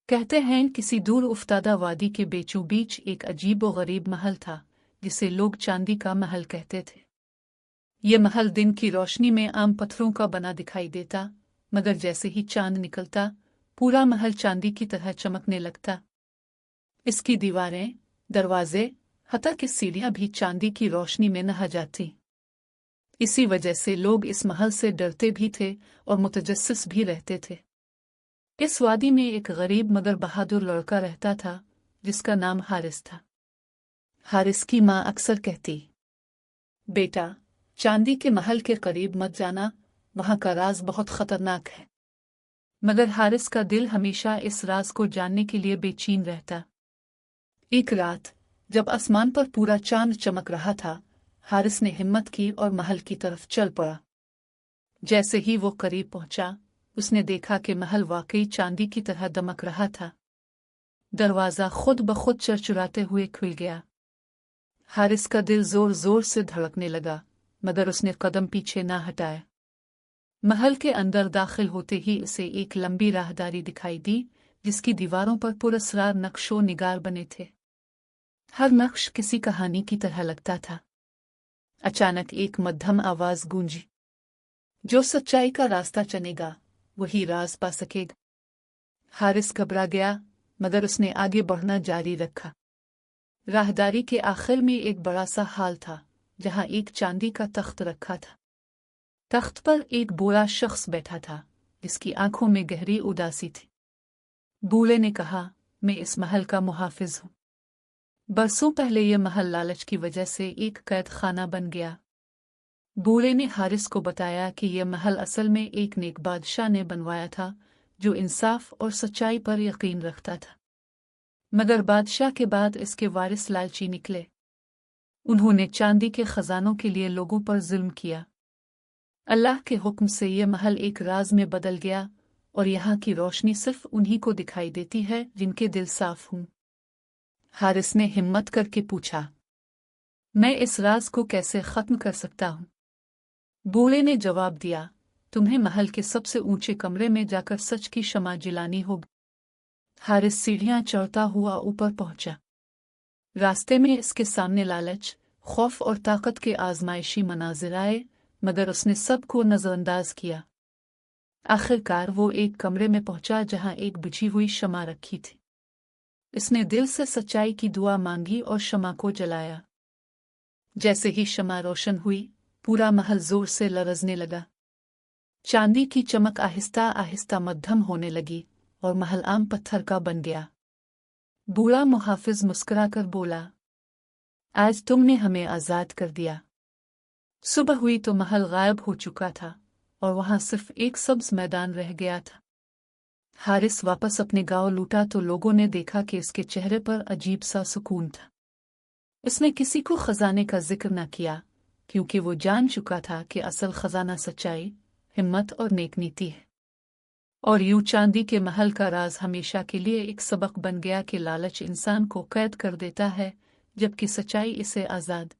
कहते हैं किसी दूर उफ्तादा वादी के बीचों बीच एक अजीब व गरीब महल था जिसे लोग चांदी का महल कहते थे। ये महल दिन की रोशनी में आम पत्थरों का बना दिखाई देता, मगर जैसे ही चांद निकलता पूरा महल चांदी की तरह चमकने लगता। इसकी दीवारें, दरवाजे, हत्ता कि सीढ़ियां भी चांदी की रोशनी में नहा जाती। इसी वजह से लोग इस महल से डरते भी थे और मुतजस्सिस भी रहते थे। इस वादी में एक गरीब मगर बहादुर लड़का रहता था जिसका नाम हारिस था। हारिस की माँ अक्सर कहती, बेटा, चांदी के महल के करीब मत जाना, वहां का राज बहुत खतरनाक है। मगर हारिस का दिल हमेशा इस राज को जानने के लिए बेचैन रहता। एक रात जब आसमान पर पूरा चांद चमक रहा था, हारिस ने हिम्मत की और महल की तरफ चल पड़ा। जैसे ही वो करीब पहुंचा, उसने देखा कि महल वाकई चांदी की तरह दमक रहा था। दरवाजा खुद ब खुद चरचराते हुए खुल गया। हारिस का दिल जोर जोर से धड़कने लगा, मगर उसने कदम पीछे ना हटाया। महल के अंदर दाखिल होते ही उसे एक लंबी राहदारी दिखाई दी जिसकी दीवारों पर पुरस्कार नक्शो निगार बने थे। हर नक्श किसी कहानी की तरह लगता था। अचानक एक मध्यम आवाज गूंजी, जो सच्चाई का रास्ता चलेगा वही राज पा सकेगा। हारिस घबरा गया, मगर उसने आगे बढ़ना जारी रखा। राहदारी के आखिर में एक बड़ा सा हाल था जहां एक चांदी का तख्त रखा था। तख्त पर एक बूढ़ा शख्स बैठा था जिसकी आंखों में गहरी उदासी थी। बूढ़े ने कहा, मैं इस महल का मुहाफिज हूं। बरसों पहले यह महल लालच की वजह से एक कैद खाना बन गया। बूढ़े ने हारिस को बताया कि यह महल असल में एक नेक बादशाह ने बनवाया था जो इंसाफ और सच्चाई पर यकीन रखता था। मगर बादशाह के बाद इसके वारिस लालची निकले। उन्होंने चांदी के खजानों के लिए लोगों पर जुल्म किया। अल्लाह के हुक्म से यह महल एक राज में बदल गया और यहाँ की रोशनी सिर्फ उन्हीं को दिखाई देती है जिनके दिल साफ हों। हारिस ने हिम्मत करके पूछा, मैं इस राज को कैसे खत्म कर सकता हूँ? बूढ़े ने जवाब दिया, तुम्हें महल के सबसे ऊंचे कमरे में जाकर सच की शमा जलानी होगी। हारिस सीढ़ियां चढ़ता हुआ ऊपर पहुंचा। रास्ते में इसके सामने लालच, खौफ और ताकत के आजमाइशी मनाजिर आए, मगर उसने सबको नजरअंदाज किया। आखिरकार वो एक कमरे में पहुंचा जहां एक बुझी हुई शमा रखी थी। इसने दिल से सच्चाई की दुआ मांगी और शमा को जलाया। जैसे ही शमा रोशन हुई, पूरा महल जोर से लरजने लगा। चांदी की चमक आहिस्ता आहिस्ता मध्यम होने लगी और महल आम पत्थर का बन गया। बूढ़ा मुहाफिज मुस्कुराकर बोला, आज तुमने हमें आजाद कर दिया। सुबह हुई तो महल गायब हो चुका था और वहां सिर्फ एक सब्ज मैदान रह गया था। हारिस वापस अपने गांव लौटा तो लोगों ने देखा कि इसके चेहरे पर अजीब सा सुकून था। इसने किसी को खजाने का जिक्र न किया, क्योंकि वो जान चुका था कि असल खजाना सच्चाई, हिम्मत और नेक नीति है। और यूं चांदी के महल का राज हमेशा के लिए एक सबक बन गया कि लालच इंसान को कैद कर देता है, जबकि सच्चाई इसे आजाद